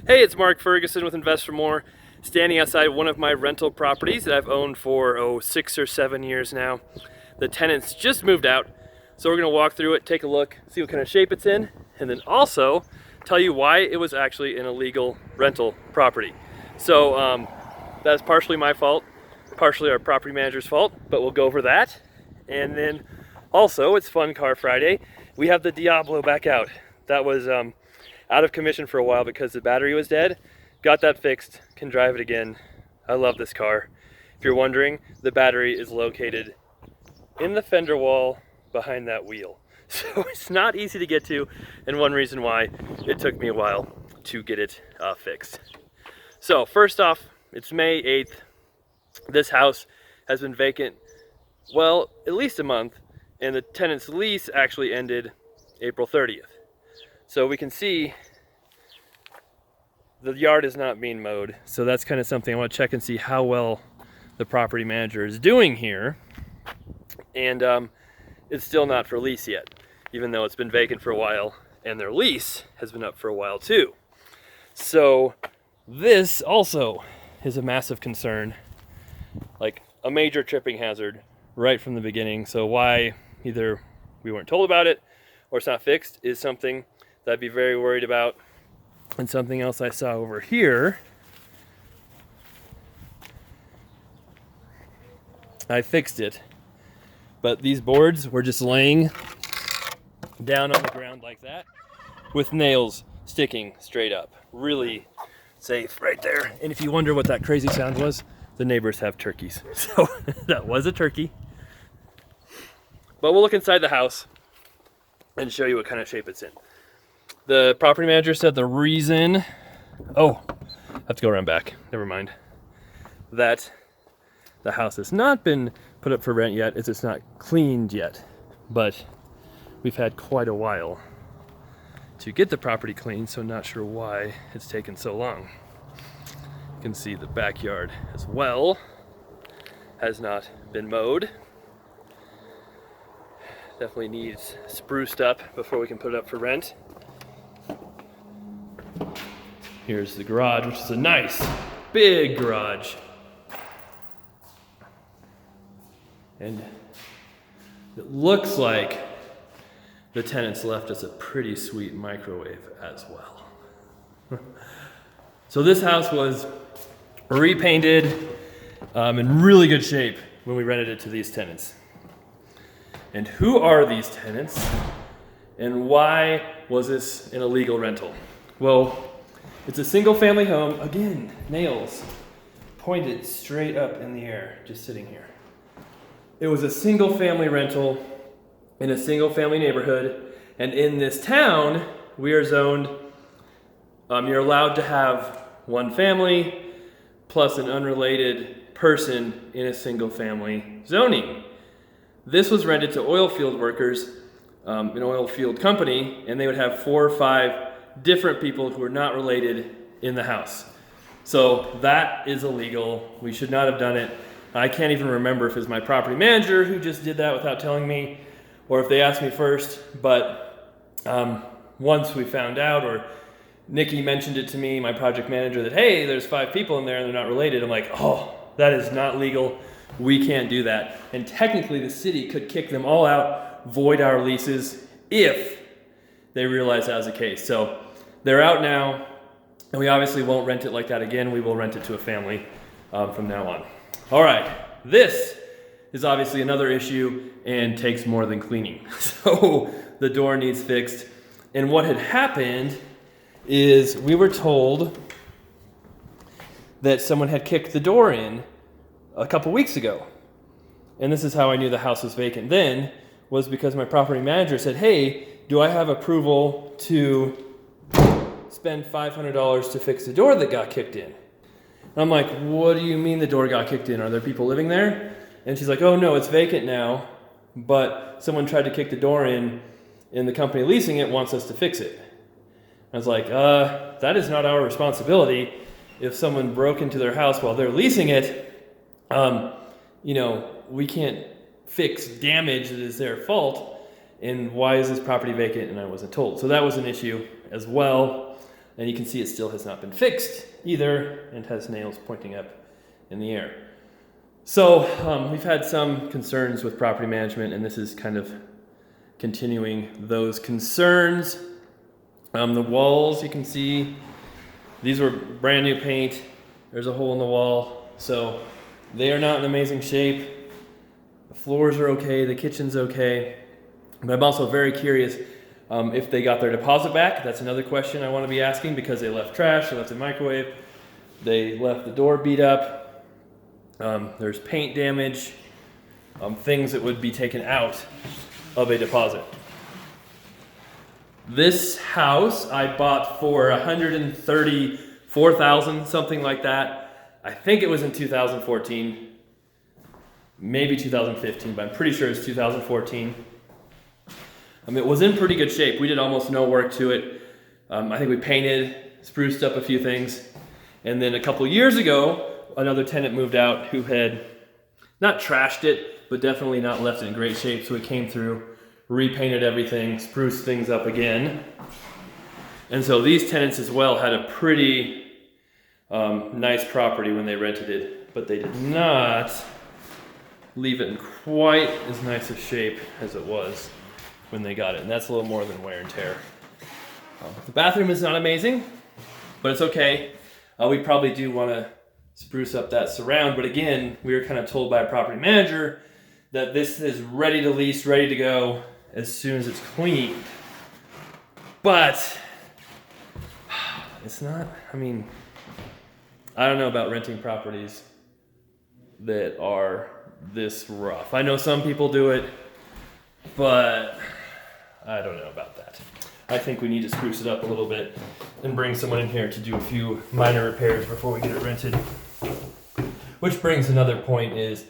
Hey, it's Mark Ferguson with Invest for More, standing outside one of my rental properties that I've owned for 6 or 7 years now. The tenants just moved out, so we're going to walk through it, take a look, see what kind of shape it's in, and then also tell you why it was actually an illegal rental property. So that's partially my fault, partially our property manager's fault, but we'll go over that. And then also, it's Fun Car Friday. We have the Diablo back out. That was out of commission for a while because the battery was dead. Got that fixed, can drive it again. I love this car. If you're wondering, the battery is located in the fender wall behind that wheel. So it's not easy to get to, and one reason why it took me a while to get it fixed. So first off, it's May 8th. This house has been vacant, well, at least a month, and the tenant's lease actually ended April 30th. So we can see the yard is not being mowed. So that's kind of something I want to check and see how well the property manager is doing here. And it's still not for lease yet, even though it's been vacant for a while and their lease has been up for a while too. So this also is a massive concern, like a major tripping hazard right from the beginning. So why either we weren't told about it or it's not fixed is something that I'd be very worried about. And something else I saw over here, I fixed it, but these boards were just laying down on the ground like that with nails sticking straight up. Really safe right there. And if you wonder what that crazy sound was, the neighbors have turkeys. So that was a turkey. But we'll look inside the house and show you what kind of shape it's in. The property manager said the reason, I have to go around back, never mind, that the house has not been put up for rent yet is it's not cleaned yet. But we've had quite a while to get the property cleaned, so not sure why it's taken so long. You can see the backyard as well has not been mowed. Definitely needs spruced up before we can put it up for rent. Here's the garage, which is a nice big garage. And it looks like the tenants left us a pretty sweet microwave as well. So this house was repainted in really good shape when we rented it to these tenants. And who are these tenants? And why was this an illegal rental? Well, it's a single family home. Again, nails pointed straight up in the air, just sitting here. It was a single family rental in a single family neighborhood. And in this town, we are zoned, you're allowed to have one family plus an unrelated person in a single family zoning. This was rented to oil field workers, an oil field company, and they would have 4 or 5 different people who are not related in the house. So that is illegal. We should not have done it. I can't even remember if it was my property manager who just did that without telling me, or if they asked me first, but once we found out, or Nikki mentioned it to me, my project manager, that, hey, there's 5 people in there and they're not related. I'm like, oh, that is not legal. We can't do that. And technically the city could kick them all out, void our leases, if they realize that was the case. So they're out now, and we obviously won't rent it like that again. We will rent it to a family from now on. All right, this is obviously another issue and takes more than cleaning. So the door needs fixed. And what had happened is we were told that someone had kicked the door in a couple weeks ago. And this is how I knew the house was vacant then, was because my property manager said, hey, do I have approval to spend $500 to fix the door that got kicked in? And I'm like, what do you mean the door got kicked in? Are there people living there? And she's like, oh no, it's vacant now, but someone tried to kick the door in and the company leasing it wants us to fix it. I was like, that is not our responsibility. If someone broke into their house while they're leasing it, we can't fix damage that is their fault. And why is this property vacant? And I wasn't told. So that was an issue as well. And you can see it still has not been fixed either and has nails pointing up in the air. So we've had some concerns with property management, and this is kind of continuing those concerns. The walls, you can see, these were brand new paint. There's a hole in the wall, so they are not in amazing shape. The floors are okay, the kitchen's okay, but I'm also very curious if they got their deposit back. That's another question I want to be asking, because they left trash, they left the microwave, they left the door beat up, there's paint damage, things that would be taken out of a deposit. This house I bought for $134,000, something like that. I think it was in 2014, maybe 2015, but I'm pretty sure it's 2014. It was in pretty good shape. We did almost no work to it. I think we painted, spruced up a few things. And then a couple years ago, another tenant moved out who had not trashed it, but definitely not left it in great shape. So we came through, repainted everything, spruced things up again. And so these tenants as well had a pretty nice property when they rented it, but they did not leave it in quite as nice a shape as it was when they got it. And that's a little more than wear and tear. The bathroom is not amazing, but it's okay. We probably do want to spruce up that surround, but again, we were kind of told by a property manager that this is ready to lease, ready to go as soon as it's cleaned. But it's not, I don't know about renting properties that are this rough. I know some people do it, but I don't know about that. I think we need to spruce it up a little bit and bring someone in here to do a few minor repairs before we get it rented. Which brings another point is,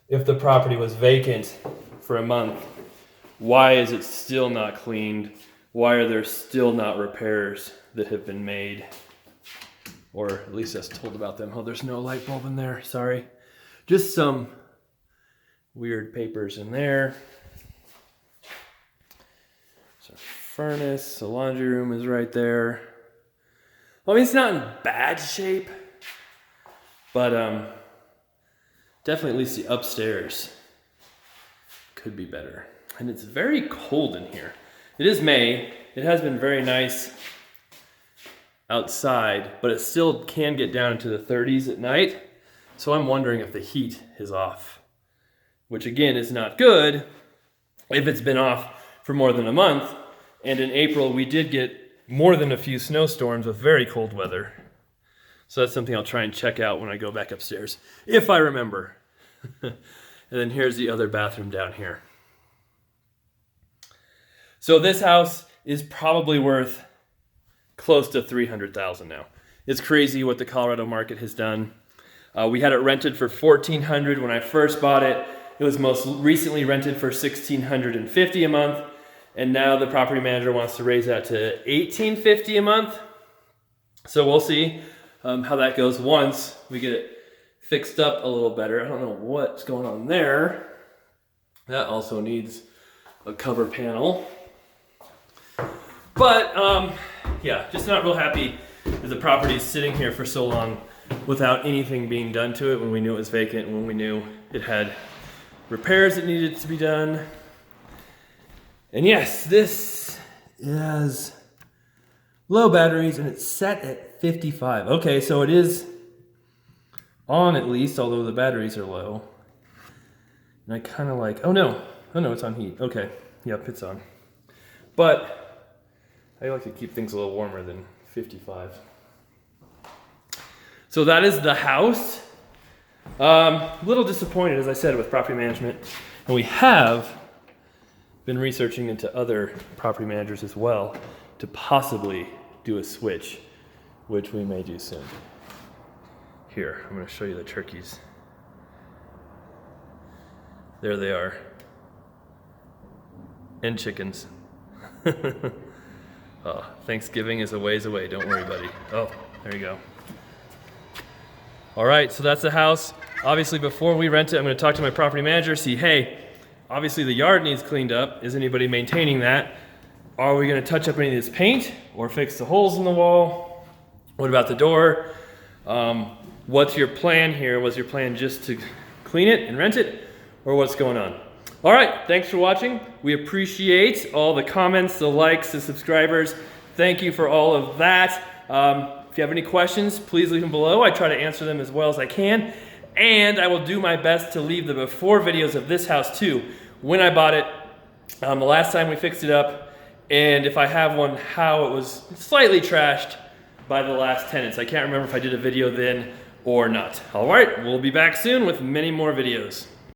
if the property was vacant for a month, why is it still not cleaned? Why are there still not repairs that have been made? Or at least that's told about them. Oh, there's no light bulb in there, sorry. Just some weird papers in there. There's our furnace, the laundry room is right there. It's not in bad shape, but definitely at least the upstairs could be better. And it's very cold in here. It is May. It has been very nice outside, but it still can get down into the 30s at night. So I'm wondering if the heat is off, which again is not good if it's been off for more than a month. And in April, we did get more than a few snowstorms with very cold weather. So that's something I'll try and check out when I go back upstairs, if I remember. And then here's the other bathroom down here. So this house is probably worth close to $300,000 now. It's crazy what the Colorado market has done. We had it rented for $1,400 when I first bought it. It was most recently rented for $1,650 a month, and now the property manager wants to raise that to $1,850 a month. So we'll see how that goes once we get it fixed up a little better. I don't know what's going on there. That also needs a cover panel. But yeah, just not real happy that the property is sitting here for so long without anything being done to it when we knew it was vacant and when we knew it had repairs that needed to be done. And yes, this is low batteries and it's set at 55. Okay, so it is on at least, although the batteries are low. And I kind of like, oh no, it's on heat. Okay, yep, it's on. But I like to keep things a little warmer than 55. So that is the house. A little disappointed, as I said, with property management. And we have been researching into other property managers as well to possibly do a switch, which we may do soon. Here, I'm going to show you the turkeys. There they are. And chickens. Oh, Thanksgiving is a ways away. Don't worry, buddy. Oh, there you go. All right, so that's the house. Obviously, before we rent it, I'm going to talk to my property manager, see, hey, obviously the yard needs cleaned up. Is anybody maintaining that? Are we going to touch up any of this paint or fix the holes in the wall? What about the door? What's your plan here? Was your plan just to clean it and rent it, or what's going on? All right, thanks for watching. We appreciate all the comments, the likes, the subscribers. Thank you for all of that. If you have any questions, please leave them below. I try to answer them as well as I can. And I will do my best to leave the before videos of this house too. When I bought it, the last time we fixed it up, and if I have one, how it was slightly trashed by the last tenants. I can't remember if I did a video then or not. All right, we'll be back soon with many more videos.